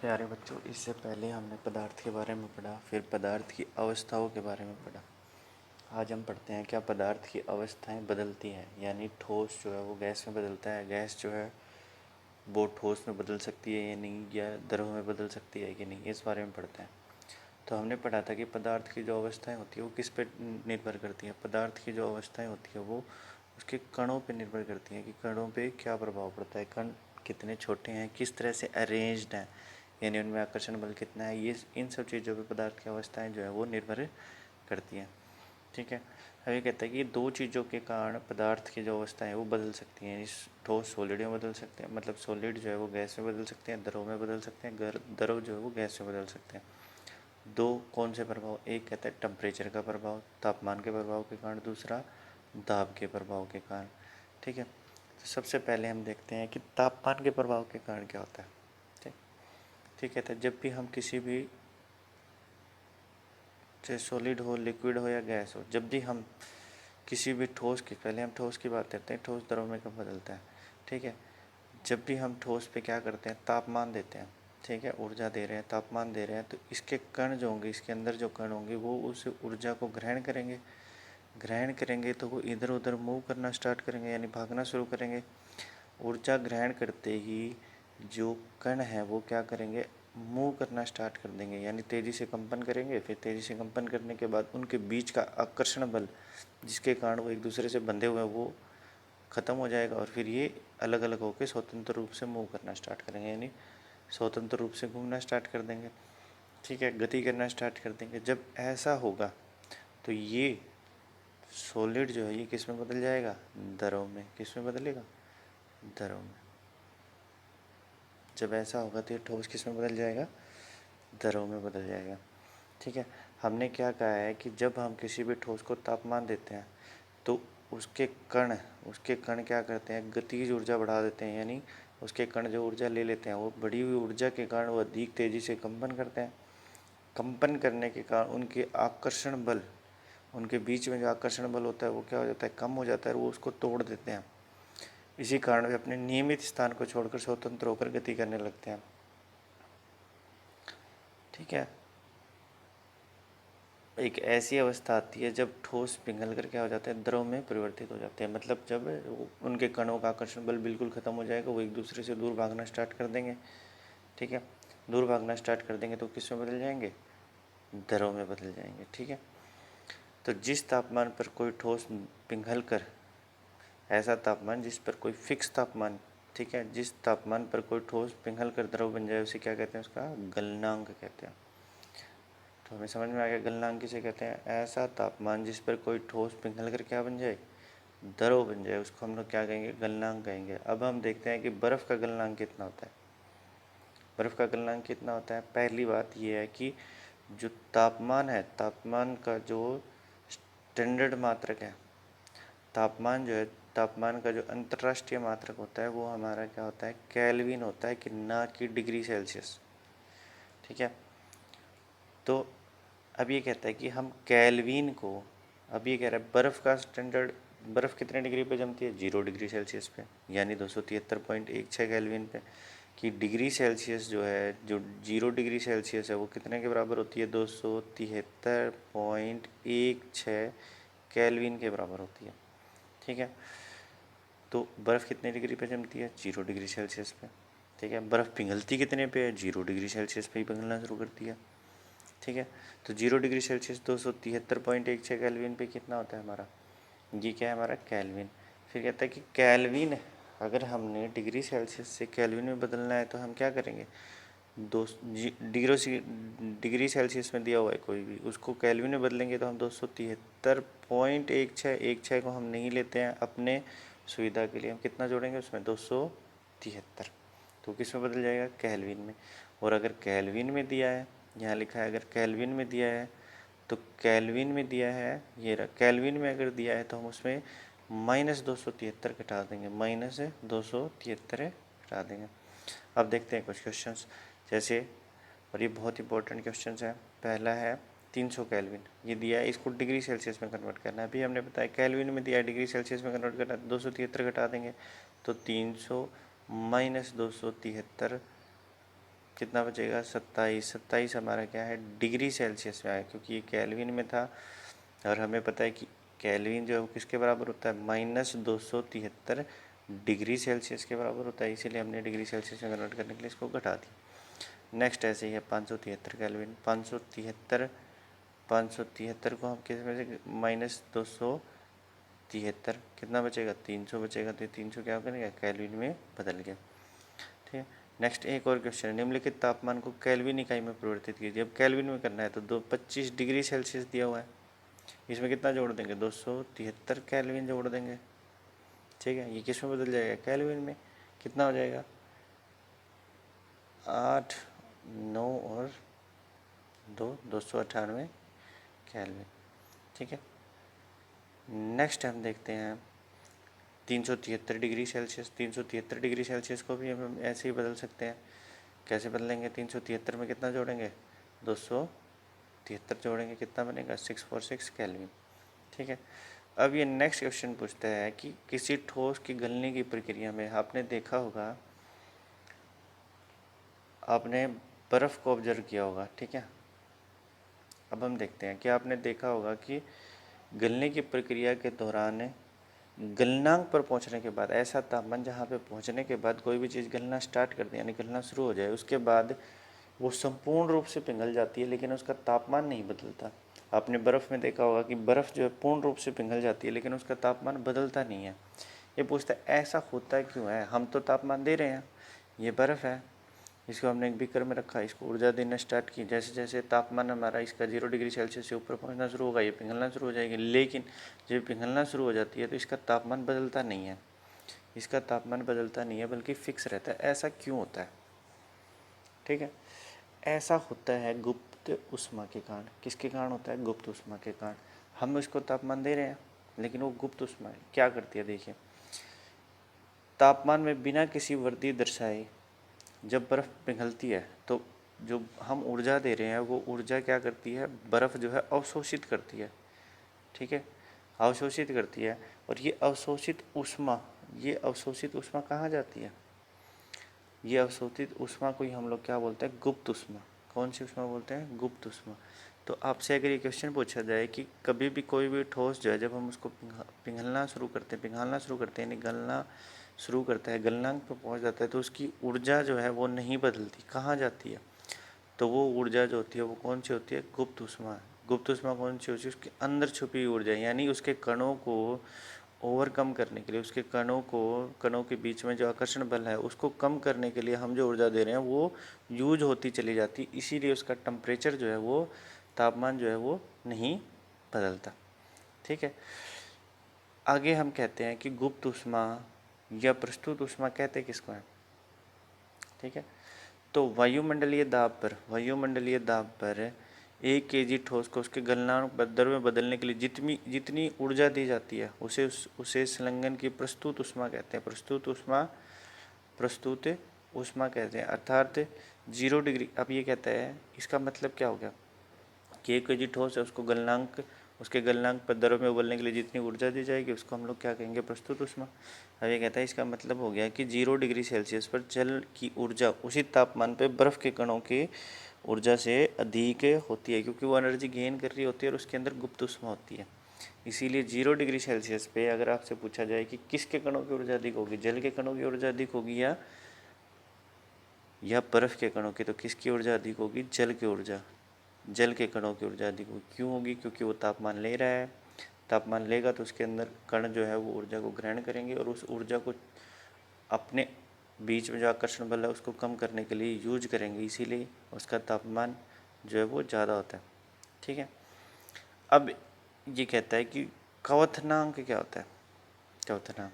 प्यारे बच्चों, इससे पहले हमने पदार्थ के बारे में पढ़ा, फिर पदार्थ की अवस्थाओं के बारे में पढ़ा। आज हम पढ़ते हैं क्या पदार्थ की अवस्थाएं बदलती हैं, यानी ठोस जो है वो गैस में बदलता है, गैस जो है वो ठोस में बदल सकती है या नहीं, या द्रव में बदल सकती है कि नहीं, इस बारे में पढ़ते हैं। तो हमने पढ़ा था कि पदार्थ की जो अवस्थाएँ होती है वो किस पे निर्भर करती हैं। पदार्थ की जो अवस्थाएँ होती है वो उसके कणों पे निर्भर करती हैं कि कणों पे क्या प्रभाव पड़ता है, कण कितने छोटे हैं, किस तरह से अरेंज्ड हैं, यानी उनमें आकर्षण बल कितना है। ये इन सब चीज़ों पे पदार्थ की अवस्थाएं जो है वो निर्भर करती हैं। ठीक है। अब ये कहता है कि दो चीज़ों के कारण पदार्थ की जो अवस्थाएं हैं वो बदल सकती हैं। इस ठोस सॉलिड में बदल सकते हैं, मतलब सॉलिड जो है वो गैस में बदल सकते हैं, द्रव में बदल सकते हैं, द्रव जो है वो गैस में बदल सकते हैं। दो कौन से प्रभाव, एक कहता है टेम्परेचर का प्रभाव, तापमान के प्रभाव के कारण, दूसरा दाब के प्रभाव के कारण। ठीक है। तो सबसे पहले हम देखते हैं कि तापमान के प्रभाव के कारण क्या होता है। ठीक ठीक है। तो जब भी हम किसी भी, चाहे सॉलिड हो, लिक्विड हो या गैस हो, जब भी हम किसी भी ठोस की, पहले हम ठोस की बात करते हैं, ठोस द्रव में कब बदलता है। ठीक है। जब भी हम ठोस पे क्या करते हैं, तापमान देते हैं। ठीक है, ऊर्जा दे रहे हैं, तापमान दे रहे हैं, तो इसके कण जो होंगे, इसके अंदर जो कण होंगे वो उस ऊर्जा को ग्रहण करेंगे। ग्रहण करेंगे तो वो इधर उधर मूव करना स्टार्ट करेंगे, यानी भागना शुरू करेंगे। ऊर्जा ग्रहण करते ही जो कण है वो क्या करेंगे, मूव करना स्टार्ट कर देंगे, यानी तेज़ी से कंपन करेंगे। फिर तेज़ी से कंपन करने के बाद उनके बीच का आकर्षण बल, जिसके कारण वो एक दूसरे से बंधे हुए हैं, वो ख़त्म हो जाएगा और फिर ये अलग अलग होकर स्वतंत्र रूप से मूव करना स्टार्ट करेंगे, यानी स्वतंत्र रूप से घूमना स्टार्ट कर देंगे। ठीक है, गति करना स्टार्ट कर देंगे। जब ऐसा होगा तो ये सॉलिड जो है ये किस में बदल जाएगा, द्रव में। किस में बदलेगा, द्रव में। जब ऐसा होगा तो ये ठोस किस में बदल जाएगा, द्रव में बदल जाएगा। ठीक है। हमने क्या कहा है कि जब हम किसी भी ठोस को तापमान देते हैं तो उसके कण क्या करते हैं, गतिज ऊर्जा बढ़ा देते हैं, यानी उसके कण जो ऊर्जा ले लेते हैं वो बढ़ी हुई ऊर्जा के कारण वो अधिक तेज़ी से कंपन करते हैं। कंपन करने के कारण उनके आकर्षण बल, उनके बीच में जो आकर्षण बल होता है वो क्या हो जाता है, कम हो जाता है और वो उसको तोड़ देते हैं। इसी कारण वे अपने नियमित स्थान को छोड़कर स्वतंत्र होकर गति करने लगते हैं। ठीक है। एक ऐसी अवस्था आती है जब ठोस पिघल कर क्या हो जाता है, द्रव में परिवर्तित हो जाते हैं। मतलब जब उनके कणों का आकर्षण बल बिल्कुल ख़त्म हो जाएगा, वो एक दूसरे से दूर भागना स्टार्ट कर देंगे। ठीक है। दूर भागना स्टार्ट कर देंगे तो किस में बदल जाएंगे, द्रव में बदल जाएंगे। ठीक है। तो जिस तापमान पर कोई ठोस पिघल कर, ऐसा तापमान जिस पर कोई फिक्स तापमान, ठीक है, जिस तापमान पर कोई ठोस पिघल कर द्रव बन जाए उसे क्या कहते हैं, उसका गलनांक कहते हैं। तो हमें समझ में आ गया गलनांक किसे कहते हैं, ऐसा तापमान जिस पर कोई ठोस पिघल कर क्या बन जाए, द्रव बन जाए, उसको हम लोग क्या कहेंगे, गलनांक कहेंगे। अब हम देखते हैं कि बर्फ़ का गलनांक कितना होता है। बर्फ़ का गलनांक कितना होता है, पहली बात यह है कि जो तापमान है, तापमान का जो स्टैंडर्ड मात्रक है, तापमान जो है, तापमान का जो अंतर्राष्ट्रीय मात्रक होता है वो हमारा क्या होता है, केल्विन होता है, कि ना कि डिग्री सेल्सियस। ठीक है। तो अब ये कहता है कि हम केल्विन को, अब ये कह रहा है बर्फ़ का स्टैंडर्ड, बर्फ़ कितने डिग्री पे जमती है, 0 डिग्री सेल्सियस पे, यानी 273.16 केल्विन पे। कि डिग्री सेल्सियस जो है, जो 0 डिग्री सेल्सियस है वो कितने के बराबर होती है, 273.16 केल्विन के बराबर होती है। ठीक है। तो बर्फ़ कितने डिग्री पे जमती है, 0 डिग्री सेल्सियस पे। ठीक है। बर्फ़ पिघलती कितने पे है, 0 डिग्री सेल्सियस पे ही पिघलना शुरू करती है। ठीक है। तो 0 डिग्री सेल्सियस 273.16 केल्विन पे कितना होता है हमारा, ये क्या है हमारा, केल्विन। फिर कहता है कि केल्विन, अगर हमने डिग्री सेल्सियस से केल्विन में बदलना है तो हम क्या करेंगे, दो डिग्री सेल्सियस में दिया हुआ है कोई भी, उसको केल्विन में बदलेंगे तो हम 273.16 को हम नहीं लेते हैं अपने सुविधा के लिए, हम कितना जोड़ेंगे उसमें, 273। तो किस में बदल जाएगा, केल्विन में। और अगर केल्विन में दिया है, यहाँ लिखा है अगर केल्विन में दिया है, तो केल्विन में दिया है, ये रहा केल्विन में अगर दिया है तो हम उसमें -273 घटा देंगे, -273 घटा देंगे। अब देखते हैं कुछ क्वेश्चंस, जैसे, और ये बहुत इंपॉर्टेंट क्वेश्चंस हैं। पहला है 300 केल्विन, ये दिया है, इसको डिग्री सेल्सियस में कन्वर्ट करना है। अभी हमने बताया केल्विन में दिया है, डिग्री सेल्सियस में कन्वर्ट करना है, 273 घटा देंगे तो 300 -273 कितना बचेगा 27। 27 हमारा क्या है डिग्री सेल्सियस में आया, क्योंकि ये केल्विन में था और हमें पता है कि केल्विन जो है वो किसके बराबर होता है -273 डिग्री सेल्सियस के बराबर होता है, इसीलिए हमने डिग्री सेल्सियस में कन्वर्ट करने के लिए इसको घटा दिया। नेक्स्ट ऐसे ही है 573 केल्विन। 573 को हम किस में से -273 कितना बचेगा 300 बचेगा, तो 300 क्या करेगा केल्विन में बदल गया। ठीक है। नेक्स्ट एक और क्वेश्चन है, निम्नलिखित तापमान को केल्विन इकाई में परिवर्तित कीजिए। अब केल्विन में करना है तो 25 डिग्री सेल्सियस दिया हुआ है, इसमें कितना जोड़ देंगे 273 केल्विन जोड़ देंगे। ठीक है, ये किस में बदल जाएगा केल्विन में, कितना हो जाएगा 8 9 और 298 केल्विन। ठीक है। नेक्स्ट हम देखते हैं 373 डिग्री सेल्सियस। 373 डिग्री सेल्सियस को भी हम ऐसे ही बदल सकते हैं। कैसे बदलेंगे 373 में कितना जोड़ेंगे 273 जोड़ेंगे, कितना बनेगा 646 केल्विन। ठीक है। अब ये नेक्स्ट क्वेश्चन पूछता है कि किसी ठोस की गलने की प्रक्रिया में आपने देखा होगा, आपने बर्फ़ को ऑब्जर्व किया होगा। ठीक है। अब हम देखते हैं कि आपने देखा होगा कि गलने की प्रक्रिया के दौरान गलनांक पर पहुंचने के बाद, ऐसा तापमान जहां पे पहुंचने के बाद कोई भी चीज़ गलना स्टार्ट कर दे यानी गलना शुरू हो जाए, उसके बाद वो संपूर्ण रूप से पिघल जाती है लेकिन उसका तापमान नहीं बदलता। आपने बर्फ़ में देखा होगा कि बर्फ़ जो है पूर्ण रूप से पिघल जाती है लेकिन उसका तापमान बदलता नहीं है। ये पूछता है ऐसा होता है क्यों है, हम तो तापमान दे रहे हैं, ये बर्फ़ है, इसको हमने एक बीकर में रखा, इसको ऊर्जा देना स्टार्ट की, जैसे जैसे तापमान हमारा इसका 0 डिग्री सेल्सियस से ऊपर पहुंचना शुरू होगा ये पिघलना शुरू हो जाएगी। लेकिन जब पिघलना शुरू हो जाती है तो इसका तापमान बदलता नहीं है, इसका तापमान बदलता नहीं है बल्कि फिक्स रहता है। ऐसा क्यों होता है? ठीक है, ऐसा होता है गुप्त ऊष्मा के कारण। किसके कारण होता है? गुप्त ऊष्मा के कारण। हम इसको तापमान दे रहे हैं लेकिन वो गुप्त ऊष्मा क्या करती है, देखिए तापमान में बिना किसी वृद्धि दर्शाए जब बर्फ़ पिघलती है तो जो हम ऊर्जा दे रहे हैं वो ऊर्जा क्या करती है, बर्फ़ जो है अवशोषित करती है। ठीक है, अवशोषित करती है। और ये अवशोषित ऊष्मा कहाँ जाती है? ये अवशोषित ऊष्मा को ही हम लोग क्या बोलते हैं? गुप्त ऊष्मा। कौन सी ऊष्मा बोलते हैं? गुप्त ऊष्मा। तो आपसे अगर ये क्वेश्चन पूछा जाए कि कभी भी कोई भी ठोस जो है जब हम उसको पिघलना शुरू करते हैं यानी गलना शुरू करता है, गलनांक पर पहुंच जाता है, तो उसकी ऊर्जा जो है वो नहीं बदलती, कहाँ जाती है? तो वो ऊर्जा जो होती है वो कौन सी होती है? गुप्त ऊष्मा। गुप्त ऊष्मा कौन सी होती है? उसके अंदर छुपी ऊर्जा, यानी उसके कणों को ओवरकम करने के लिए, उसके कणों के बीच में जो आकर्षण बल है उसको कम करने के लिए हम जो ऊर्जा दे रहे हैं वो यूज होती चली जाती, इसीलिए उसका टेम्परेचर जो है वो, तापमान जो है वो नहीं बदलता। ठीक है। आगे हम कहते हैं कि गुप्त ऊष्मा या प्रस्तुत ऊष्मा कहते किसको हैं? ठीक है। तो वायुमंडलीय दाब पर 1 kg ठोस को उसके गलनांक दर में बदलने के लिए जितनी जितनी ऊर्जा दी जाती है उसे संलग्न की प्रस्तुत ऊष्मा कहते हैं। प्रस्तुत ऊष्मा कहते हैं, अर्थात 0 डिग्री। अब ये कहता है इसका मतलब क्या हो गया कि 1 kg ठोस है उसके गलनांक पर दरों में उबलने के लिए जितनी ऊर्जा दी जाएगी उसको हम लोग क्या कहेंगे? प्रस्तुत ऊष्मा। अब ये कहता है इसका मतलब हो गया कि 0 डिग्री सेल्सियस पर जल की ऊर्जा उसी तापमान पर बर्फ़ के कणों की ऊर्जा से अधिक होती है, क्योंकि वो एनर्जी गेन कर रही होती है और उसके अंदर गुप्त ऊष्मा होती है। इसीलिए 0 डिग्री सेल्सियस पे अगर आपसे पूछा जाए कि किसके कणों की ऊर्जा अधिक होगी, जल के कणों की ऊर्जा अधिक होगी या बर्फ़ के कणों की, तो किसकी ऊर्जा अधिक होगी? जल के कणों की ऊर्जा अधिक होगी। क्यों होगी? क्योंकि वो तापमान ले रहा है, तापमान लेगा तो उसके अंदर कण जो है वो ऊर्जा को ग्रहण करेंगे और उस ऊर्जा को अपने बीच में जो आकर्षण बल है उसको कम करने के लिए यूज करेंगे, इसीलिए उसका तापमान जो है वो ज़्यादा होता है। ठीक है। अब ये कहता है कि क्वथनांक क्या होता है? क्वथनांक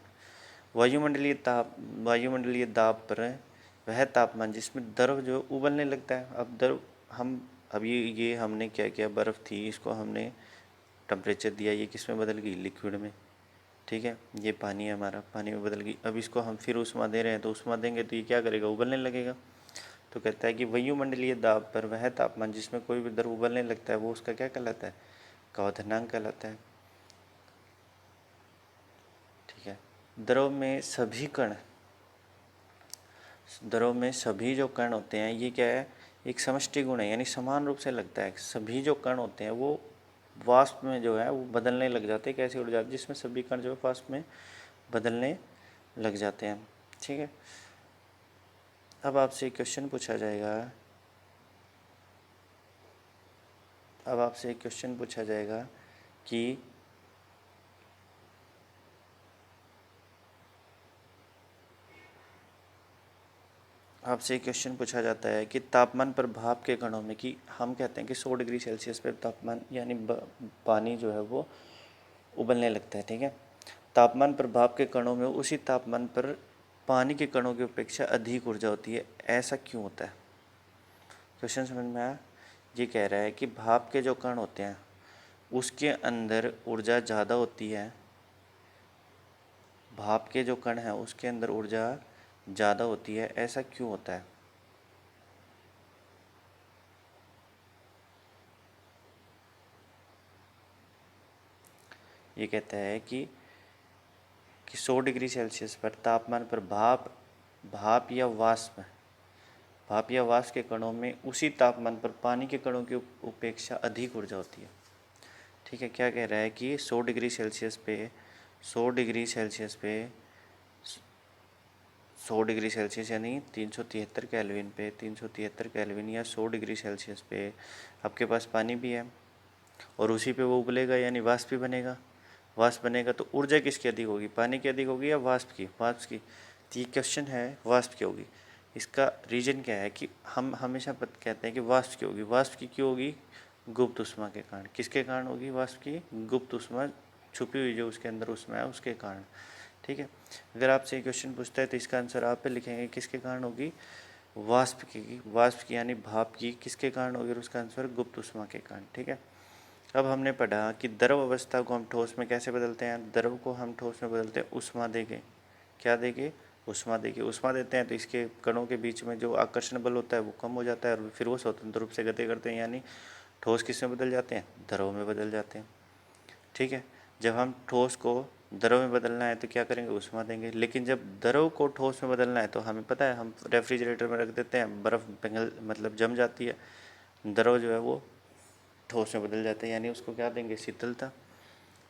वायुमंडलीय दाब पर वह तापमान जिसमें द्रव जो उबलने लगता है। अब द्रव हम अब ये हमने क्या किया, बर्फ़ थी इसको हमने टेम्परेचर दिया, ये किस में बदल गई? लिक्विड में। ठीक है, ये पानी है हमारा, पानी में बदल गई। अब इसको हम फिर ऊष्मा दे रहे हैं तो ऊष्मा देंगे तो ये क्या करेगा? उबलने लगेगा। तो कहता है कि वायुमंडलीय दाब पर वह तापमान जिसमें कोई भी द्रव उबलने लगता है वो उसका क्या कहलाता है? क्वथनांक कहलाता है। ठीक है। द्रव में द्रव में सभी जो कण होते हैं, ये क्या है, एक समष्टि गुण है, यानी समान रूप से लगता है। सभी जो कण होते हैं वो वाष्प में जो है वो बदलने लग जाते हैं। कैसी ऊर्जा, जिसमें सभी कण जो है वाष्प में बदलने लग जाते हैं। ठीक है, अब आपसे एक क्वेश्चन पूछा जाएगा, कि आपसे एक क्वेश्चन पूछा जाता है कि तापमान पर भाप के कणों में, कि हम कहते हैं कि 100 डिग्री सेल्सियस पर तापमान यानी पानी जो है वो उबलने लगता है। ठीक है, तापमान पर भाप के कणों में उसी तापमान पर पानी के कणों की अपेक्षा अधिक ऊर्जा होती है, ऐसा क्यों होता है? क्वेश्चन समझ में आया? ये कह रहा है कि भाप के जो कण होते हैं उसके अंदर ऊर्जा ज़्यादा होती है, भाप के जो कण हैं उसके अंदर ऊर्जा ज़्यादा होती है, ऐसा क्यों होता है? ये कहता है कि 100 डिग्री सेल्सियस पर तापमान पर भाप या वाष्प के कणों में उसी तापमान पर पानी के कणों की अपेक्षा अधिक ऊर्जा होती है। ठीक है, क्या कह रहा है कि 100 डिग्री सेल्सियस पे 100 डिग्री सेल्सियस पे 100 डिग्री सेल्सियस यानी 373 केल्विन पे 373 केल्विन या 100 डिग्री सेल्सियस पे आपके पास पानी भी है और उसी पे वो उबलेगा यानी वाष्प भी बनेगा। वाष्प बनेगा तो ऊर्जा किसकी अधिक होगी, पानी की अधिक होगी या वाष्प की? वाष्प की। तो ये क्वेश्चन है वाष्प की होगी। इसका रीजन क्या है कि हम हमेशा कहते हैं कि वाष्प की होगी। वाष्प की क्यों होगी? गुप्त ऊष्मा के कारण। किसके कारण होगी वाष्प की? गुप्त ऊष्मा, छुपी हुई जो उसके अंदर ऊष्मा है उसके कारण। ठीक है, अगर आपसे ये क्वेश्चन पूछता है तो इसका आंसर आप पे लिखेंगे किसके कारण होगी? वाष्प की। वाष्प की यानी भाप की किसके कारण होगी? और उसका आंसर गुप्त ऊष्मा के कारण। ठीक है, अब हमने पढ़ा कि द्रव अवस्था को हम ठोस में कैसे बदलते हैं। द्रव को हम ठोस में बदलते हैं ऊष्मा देके। क्या देके? ऊष्मा देके। ऊष्मा देते हैं तो इसके कणों के बीच में जो आकर्षण बल होता है वो कम हो जाता है और फिर वो स्वतंत्र रूप से गति करते हैं, यानी ठोस किस में बदल जाते हैं? द्रव में बदल जाते हैं। ठीक है, जब हम ठोस को द्रव में बदलना है तो क्या करेंगे? ऊष्मा देंगे। लेकिन जब द्रव को ठोस में बदलना है तो हमें पता है हम रेफ्रिजरेटर में रख देते हैं, बर्फ़ पिघल मतलब जम जाती है, द्रव जो है वो ठोस में बदल जाते हैं, यानी उसको क्या देंगे? शीतलता।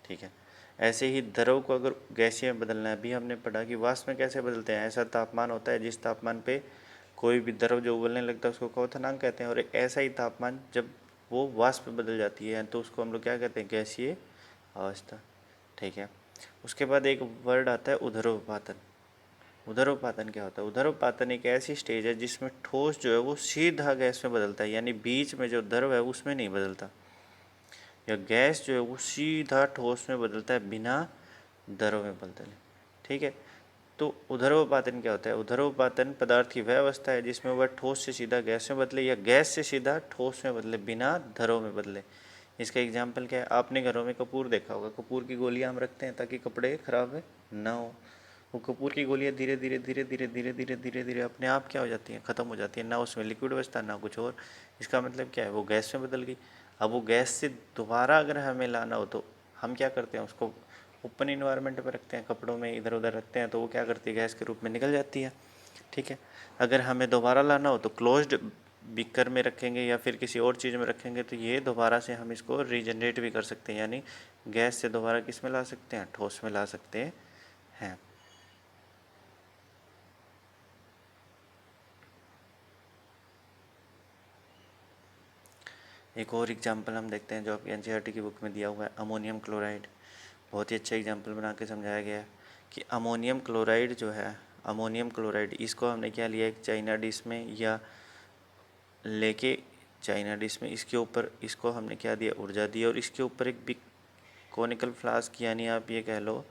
ठीक है, ऐसे ही द्रव को अगर गैसीय में बदलना है, अभी हमने पढ़ा कि वाष्प में कैसे बदलते हैं। ऐसा तापमान होता है जिस तापमान पे कोई भी द्रव जो उबलने लगता है उसको क्वथनांक कहते हैं, और एक ऐसा ही तापमान जब वो वाष्प में बदल जाती है तो उसको हम लोग क्या कहते हैं? गैसीय अवस्था। ठीक है, उसके बाद एक वर्ड आता है उदरोपातन। उदरोपातन क्या होता है? उदरोपातन एक ऐसी स्टेज है जिसमें ठोस जो है वो सीधा गैस में बदलता है, यानी बीच में जो द्रव है उसमें नहीं बदलता, या गैस जो है वो सीधा ठोस में बदलता है बिना द्रव में बदले। ठीक है, तो उदरोपातन क्या होता है? उदरोपातन पदार्थ की वह अवस्था है जिसमें वह ठोस से सीधा गैस में बदले या गैस से सीधा ठोस में बदले बिना द्रव में बदले। इसका एग्जाम्पल क्या है? आपने घरों में कपूर देखा होगा। कपूर की गोलियां हम रखते हैं ताकि कपड़े खराब ना हो। वो कपूर की गोलियां धीरे धीरे धीरे धीरे धीरे धीरे धीरे धीरे अपने आप क्या हो जाती हैं? ख़त्म हो जाती हैं, ना उसमें लिक्विड बचता ना कुछ और। इसका मतलब क्या है? वो गैस में बदल गई। अब वो गैस से दोबारा अगर हमें लाना हो तो हम क्या करते हैं? उसको ओपन इन्वायरमेंट में रखते हैं, कपड़ों में इधर उधर रखते हैं, तो वो क्या करती है? गैस के रूप में निकल जाती है। ठीक है, अगर हमें दोबारा लाना हो तो क्लोज्ड बीकर में रखेंगे या फिर किसी और चीज़ में रखेंगे, तो ये दोबारा से हम इसको रीजनरेट भी कर सकते हैं, यानी गैस से दोबारा किस में ला सकते हैं? ठोस में ला सकते हैं। एक और एग्जाम्पल हम देखते हैं जो आपकी एनसीईआरटी की बुक में दिया हुआ है, अमोनियम क्लोराइड। बहुत ही अच्छा एग्जाम्पल बना के समझाया गया है कि अमोनियम क्लोराइड जो है, अमोनियम क्लोराइड इसको हमने क्या लिया? एक चाइना डिश में या लेके चाइना डिश में इसके ऊपर इसको हमने क्या दिया? ऊर्जा दी, और इसके ऊपर एक बिग कॉनिकल फ्लास्क यानी आप ये कह लो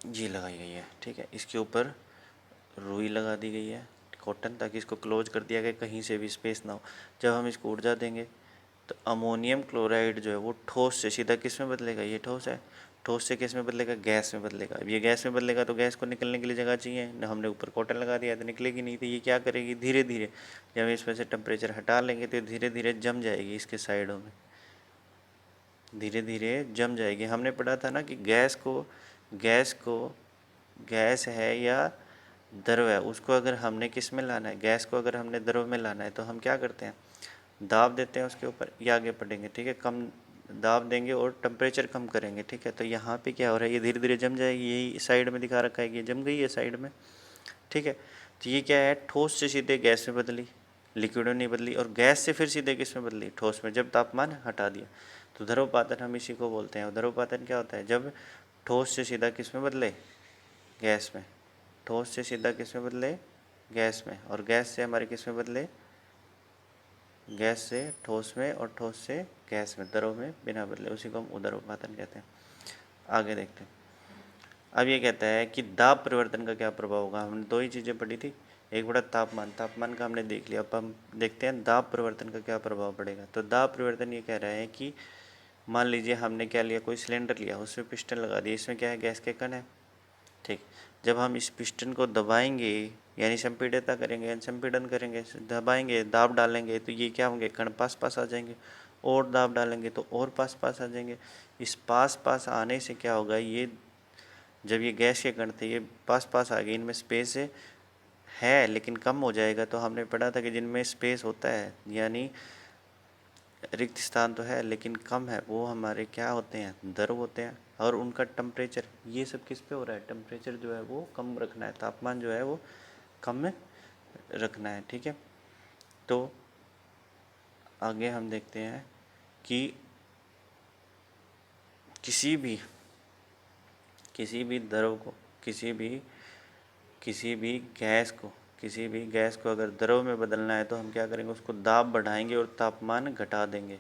जी लगाई गई है। ठीक है, इसके ऊपर रुई लगा दी गई है, कॉटन, ताकि इसको क्लोज कर दिया गया, कहीं से भी स्पेस ना हो। जब हम इसको ऊर्जा देंगे तो अमोनियम क्लोराइड जो है वो ठोस से सीधा किस में बदलेगा? ये ठोस है, ठोस से किस में बदलेगा? गैस में बदलेगा। अब ये गैस में बदलेगा तो गैस को निकलने के लिए जगह चाहिए ना, हमने ऊपर कॉटन लगा दिया तो निकलेगी नहीं। तो ये क्या करेगी? धीरे धीरे जब इसमें से टेम्परेचर हटा लेंगे तो धीरे धीरे जम जाएगी इसके साइडों में। धीरे धीरे जम जाएगी। हमने पढ़ा था ना कि गैस है या द्रव है, उसको अगर हमने किस में लाना है, गैस को अगर हमने द्रव में लाना है तो हम क्या करते हैं, दाब देते हैं उसके ऊपर। ये आगे पढ़ेंगे, ठीक है। कम दाब देंगे और टेम्परेचर कम करेंगे, ठीक है। तो यहाँ पे क्या हो रहा है, ये धीरे धीरे जम जाएगी। यही साइड में दिखा रखा है कि ये जम गई है साइड में, ठीक है। तो ये क्या है, ठोस से सीधे गैस में बदली, लिक्विड में नहीं बदली। और गैस से फिर सीधे किस में बदली, ठोस में, जब तापमान हटा दिया। तो ध्रुवपातन हम इसी को बोलते हैं। ध्रुवपातन क्या होता है, जब ठोस से सीधा किस में बदले, गैस में। ठोस से सीधा किस में बदले, गैस में। और गैस से हमारे किस में बदले, गैस से ठोस में, और ठोस से गैस में, द्रव में बिना बदले, उसी को हम उदरोपातन कहते हैं। आगे देखते हैं। अब ये कहता है कि दाब परिवर्तन का क्या प्रभाव होगा। हमने दो ही चीज़ें पढ़ी थी, एक बड़ा तापमान का हमने देख लिया। अब हम देखते हैं दाब परिवर्तन का क्या प्रभाव पड़ेगा। तो दाब परिवर्तन ये कह रहा है कि मान लीजिए हमने क्या लिया, कोई सिलेंडर लिया, उसमें पिस्टन लगा दिया, इसमें क्या है, गैस के कण है, ठीक। जब हम इस पिस्टन को दबाएंगे, यानी संपीड़ितता करेंगे, यानी संपीड़न करेंगे, दबाएंगे, दाब डालेंगे, तो ये क्या होंगे, कण पास पास आ जाएंगे। और दाब डालेंगे तो और पास पास आ जाएंगे। इस पास पास आने से क्या होगा, ये जब ये गैस के कण थे, ये पास पास आ गए, इनमें स्पेस है लेकिन कम हो जाएगा। तो हमने पढ़ा था कि जिनमें स्पेस होता है, यानी रिक्त स्थान तो है लेकिन कम है, वो हमारे क्या होते हैं, द्रव होते हैं। और उनका टेम्परेचर, ये सब किस पे हो रहा है, टेम्परेचर जो है वो कम रखना है, तापमान जो है वो कम रखना है, ठीक है। तो आगे हम देखते हैं कि किसी भी द्रव को, किसी भी गैस को अगर द्रव में बदलना है तो हम क्या करेंगे, उसको दाब बढ़ाएंगे और तापमान घटा देंगे।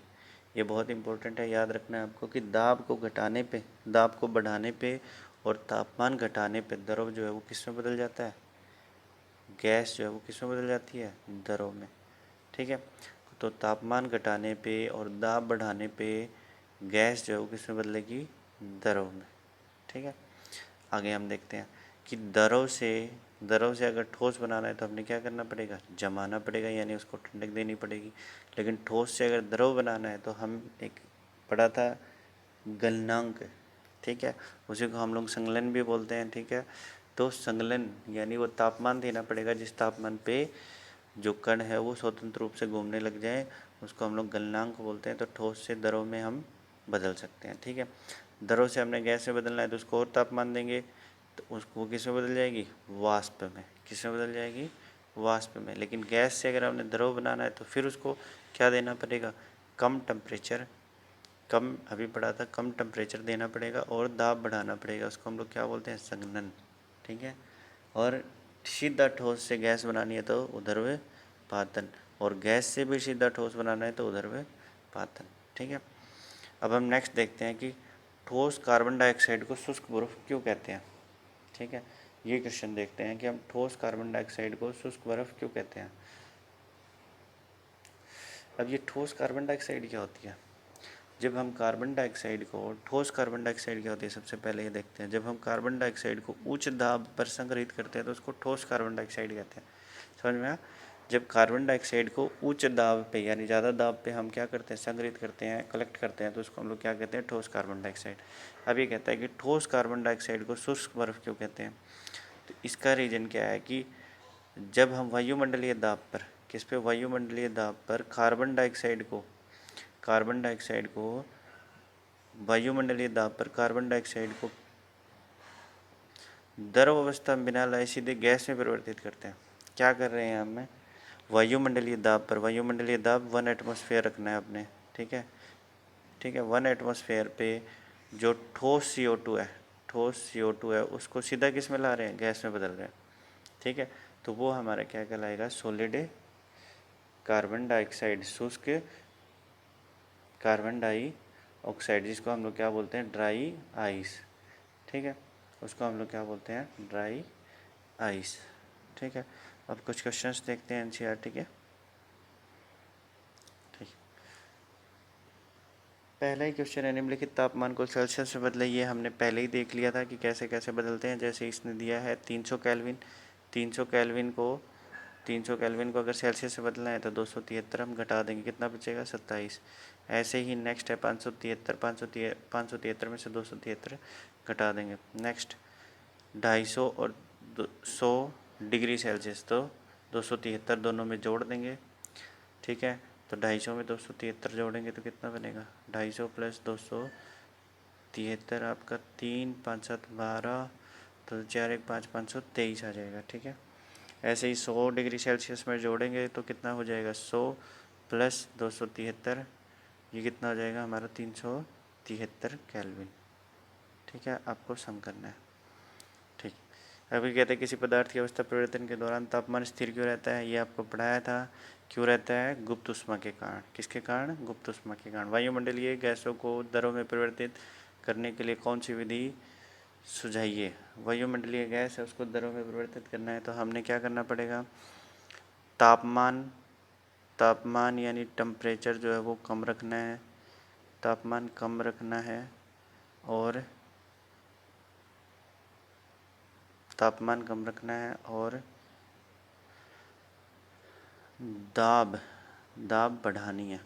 ये बहुत इंपॉर्टेंट है, याद रखना है आपको कि दाब को बढ़ाने पे और तापमान घटाने पे द्रव जो है वो किस में बदल जाता है, गैस जो है वो किस में बदल जाती है, द्रव में, ठीक है। तो तापमान घटाने पे और दाब बढ़ाने पे गैस जो है वो किस में बदलेगी, द्रव में, ठीक है। आगे हम देखते हैं कि द्रव से अगर ठोस बनाना है तो हमने क्या करना पड़ेगा, जमाना पड़ेगा, यानी उसको ठंडक देनी पड़ेगी। लेकिन ठोस से अगर द्रव बनाना है तो हम एक पढ़ा था गलनांक, ठीक है, उसी को हम लोग संगलन भी बोलते हैं, ठीक है। तो संगलन यानी वो तापमान देना पड़ेगा जिस तापमान पे जो कण है वो स्वतंत्र रूप से घूमने लग जाए, उसको हम लोग गलनांक बोलते हैं। तो ठोस से द्रव में हम बदल सकते हैं, ठीक है। द्रव से हमने गैस में बदलना है तो उसको और तापमान देंगे, तो उसको किस में बदल जाएगी, वाष्प में। किस में बदल जाएगी, वाष्प में। लेकिन गैस से अगर हमने द्रव बनाना है तो फिर उसको क्या देना पड़ेगा, कम टेम्परेचर, कम, अभी पढ़ा था, कम टेम्परेचर देना पड़ेगा और दाब बढ़ाना पड़ेगा, उसको हम लोग क्या बोलते हैं, संघनन, ठीक है। और सीधा ठोस से गैस बनानी है तो ऊर्ध्वपातन, और गैस से भी सीधा ठोस बनाना है तो ऊर्ध्वपातन, ठीक है। अब हम नेक्स्ट देखते हैं कि ठोस कार्बन डाइऑक्साइड को शुष्क बर्फ क्यों कहते हैं, ठीक है। ये क्वेश्चन देखते हैं कि हम ठोस कार्बन डाइऑक्साइड को शुष्क बर्फ क्यों कहते हैं। अब ये ठोस कार्बन डाइऑक्साइड क्या होती है, जब हम कार्बन डाइऑक्साइड को, ठोस कार्बन डाइऑक्साइड क्या होती है, सबसे पहले ये देखते हैं। जब हम कार्बन डाइऑक्साइड को उच्च दाब पर संग्रहित करते हैं तो उसको ठोस कार्बन डाइऑक्साइड कहते हैं, समझ में आया। जब कार्बन डाइऑक्साइड को उच्च दाब पे यानी ज़्यादा दाब पे हम क्या करते हैं, संग्रहित करते हैं, कलेक्ट करते हैं, तो उसको हम लोग क्या कहते हैं, ठोस कार्बन डाइऑक्साइड। अब ये कहता है कि ठोस कार्बन डाइऑक्साइड को शुष्क बर्फ क्यों कहते हैं। तो इसका रीज़न क्या है कि जब हम वायुमंडलीय दाब पर, किस पे, वायुमंडलीय दाब पर कार्बन डाइऑक्साइड को वायुमंडलीय दाब पर कार्बन डाइऑक्साइड को द्रव अवस्था में बिना लाए सीधे गैस में परिवर्तित करते हैं। क्या कर रहे हैं हमें, वायुमंडलीय दाब पर, वायुमंडलीय दाब 1 एटमॉस्फेयर रखना है अपने, ठीक है, ठीक है। 1 एटमॉस्फेयर पे जो ठोस CO2 है उसको सीधा किस में ला रहे हैं, गैस में बदल रहे हैं, ठीक है। तो वो हमारा क्या कहलाएगा, सॉलिड कार्बन डाइऑक्साइड, शुष्क कार्बन डाइऑक्साइड, जिसको हम लोग क्या बोलते हैं, ड्राई आइस, ठीक है। उसको हम लोग क्या बोलते हैं, ड्राई आइस, ठीक है। अब कुछ क्वेश्चंस देखते हैं एनसीईआरटी के, ठीक। पहला ही क्वेश्चन है, निम्नलिखित तापमान को सेल्सियस में बदले। ये हमने पहले ही देख लिया था कि कैसे कैसे बदलते हैं। जैसे इसने दिया है 300 केल्विन, 300 केल्विन को 300 केल्विन को अगर सेल्सियस से बदलना है तो 273 हम घटा देंगे, कितना बचेगा, 27। ऐसे ही नेक्स्ट है 573 में से 273 घटा देंगे। नेक्स्ट 250 और 100 डिग्री सेल्सियस, तो 273 दोनों में जोड़ देंगे। ठीक है, तो 250 में 273 जोड़ेंगे तो कितना बनेगा, 250 प्लस 273 आपका 3 5 7 12, तो 4 1 5 523 आ जाएगा। ठीक है, ऐसे ही 100 डिग्री सेल्सियस में जोड़ेंगे तो कितना हो जाएगा, 100 प्लस 273, ये कितना हो जाएगा हमारा 373 केल्विन। ठीक है, आपको सम करना है। ठीक, अभी कहते हैं किसी पदार्थ की अवस्था परिवर्तन के दौरान तापमान स्थिर क्यों रहता है, ये आपको पढ़ाया था। क्यों रहता है, गुप्त ऊष्मा के कारण। किसके कारण, गुप्त ऊष्मा के कारण। वायुमंडलीय गैसों को दरों में परिवर्तित करने के लिए कौन सी विधि सुझाइए। वायुमंडलीय गैस है, उसको दरों में परिवर्तित करना है, तो हमने क्या करना पड़ेगा, तापमान यानी टेम्परेचर जो है वो कम रखना है, तापमान कम रखना है, और तापमान कम रखना है, और दाब बढ़ानी है।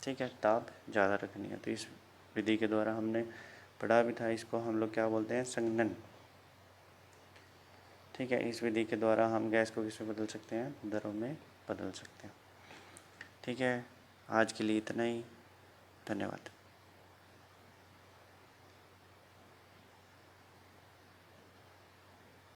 ठीक है, ताप ज़्यादा रखनी है। तो इस विधि के द्वारा हमने पढ़ा भी था, इसको हम लोग क्या बोलते हैं, संघनन। ठीक है, इस विधि के द्वारा हम गैस को किसमें बदल सकते हैं, दरों में बदल सकते हैं। ठीक है, आज के लिए इतना ही, धन्यवाद।